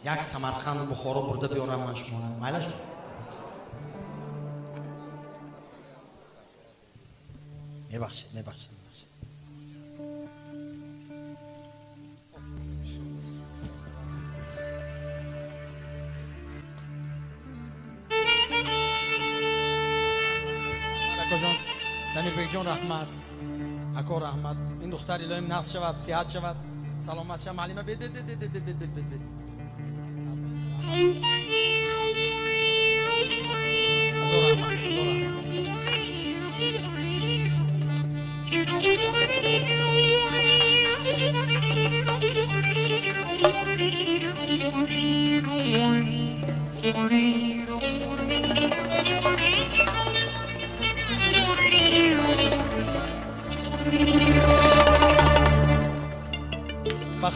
یک سمرقند بخارا برده بیارم من شما مایلش میبخشید جان دنیر بیگ جان رحمت اکا رحمت این دختر الهیم نفس شود صحت شود سلامت شود معلمه بید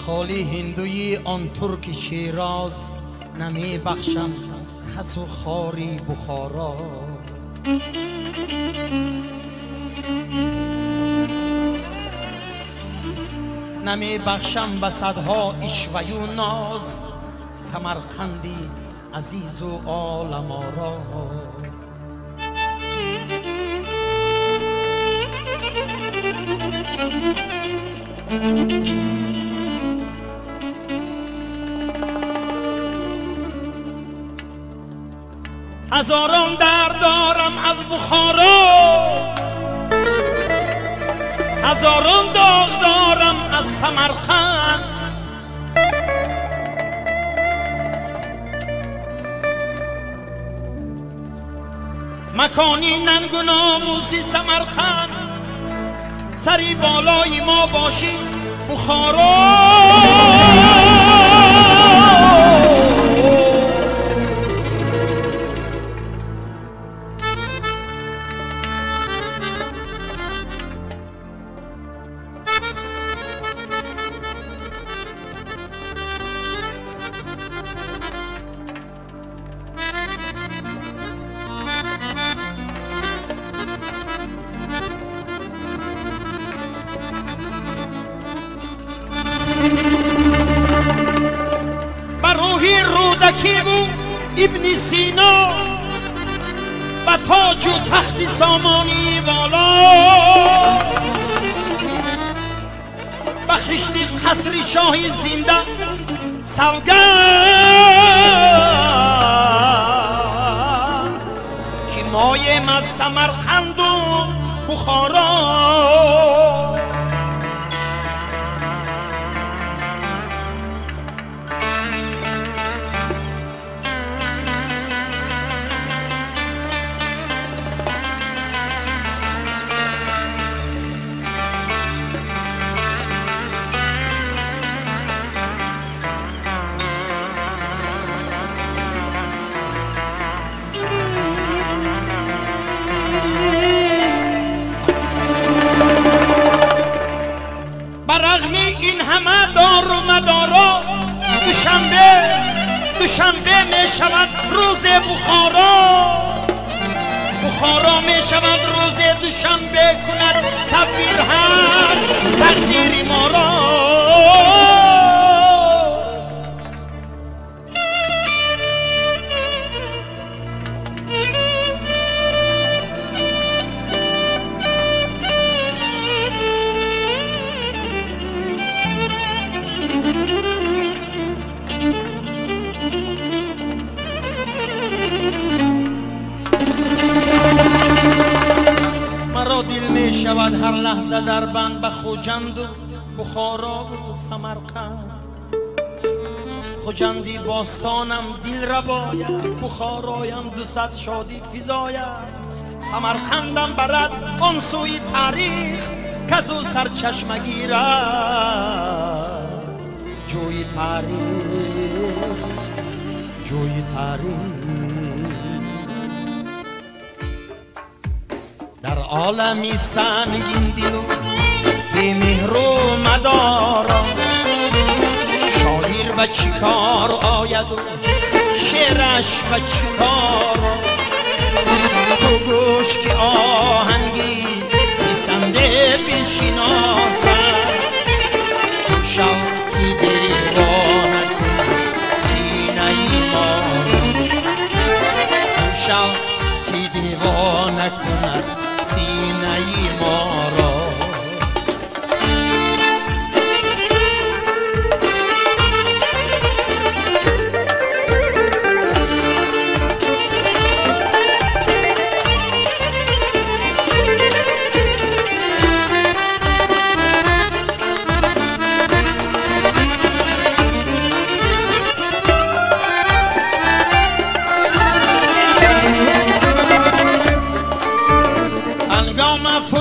خالی هندوی آن ترک شیراز نمی بخشم خس و خاری بخارا نمی بخشم به صدها عشوه و ناز سمرقندی عزیز و عالم آرا هزاران درد دارم از بخارا هزاران داغ دارم از سمرقند مکانی ننگ و ناموسی سمرقند سری بالای ما باشی بخارا بروحی رودکی بو ابن سینا و تاج و تخت سامانی والا بخشتی قصر شاهی زنده سوگند که مایم از سمرقند و بخارا برغم این همه دار و مدارا دوشنبه می شود روز بخارا می شود روز دوشنبه کند تبدیل هر تقدیری ما را دل می شود هر لحظه در بند به خوجند و بخارا و سمرقند خوجندی باستانم دل رباید بخارایم دوست شادی فضاید سمرقندم برد آن سوی تاریخ کز او سرچشمه گیرد جوی تاریخ در عالمی سنگین دل و بی‌مهر و مدارا شاعر به چیکار آید و شعرش به چیکار تو گوش که آهنگی بسنده بشناسد شوقی دیوانه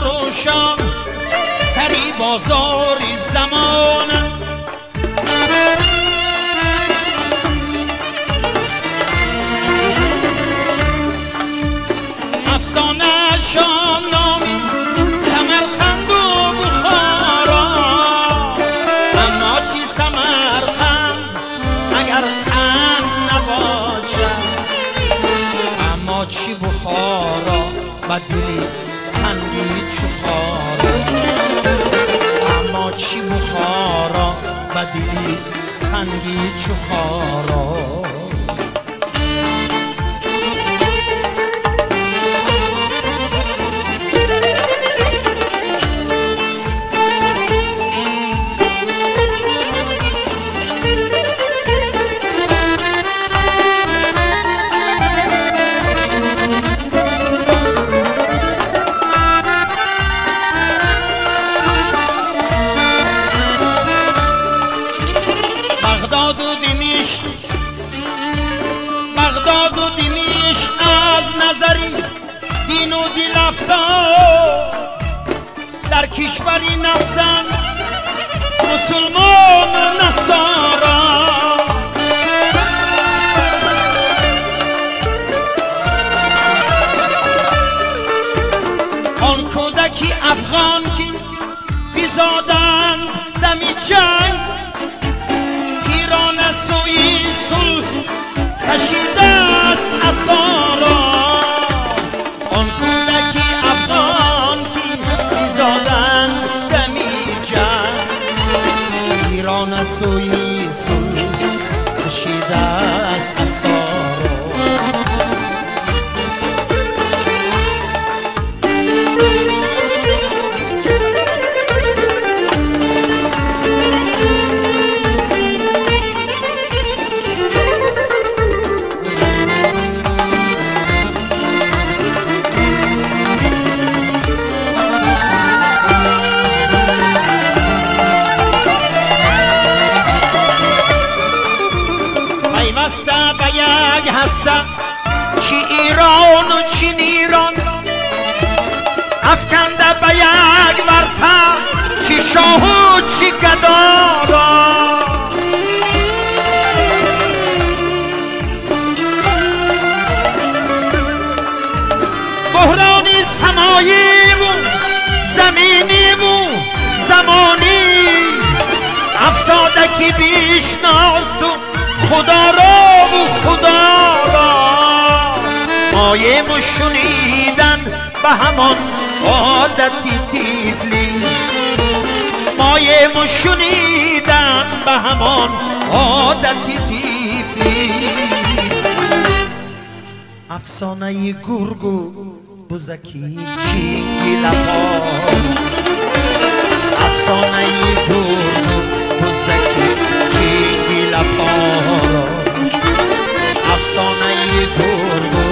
فروشان سری بازاری زمانه افسانه شان نامی سمرقند و بخارا اما چی سمرقند اگر قند نباشد اما چی بخارا و دلی سنگی چو خارا اما چی بخارا و دلی سنگی چو خارا بغداد و دمشق از نظری دین و دل افتاد در کشوری نفزن مسلمان و نصارا آن کودکی افغان که بیزادن دمی جنگ ایران سوی صلح کشیده است اسارا آن کودکی افغان که بیزادن دمی جنگ ایران سوی صلح کشیده است اسارا پیوسته به یک هسته چی ایران و چین ایران افکنده به یک ورطه چی شاه و چی گدارا بحرانی سمایی و زمینی و زمانی افتاده که بیشناست و خدا را و خدا را مایه مشنیدن به همان عادتی تیفلی مایه مشنیدن به همان عادتی تیفلی افسانه گرگ و بزکی چینگی لپا افسانه گرگ و بزکی چینگی لپا افسانه گرگ و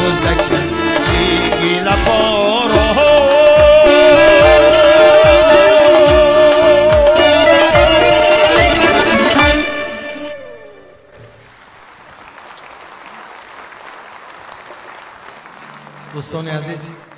بزکی چینگی لپا دوستان عزیز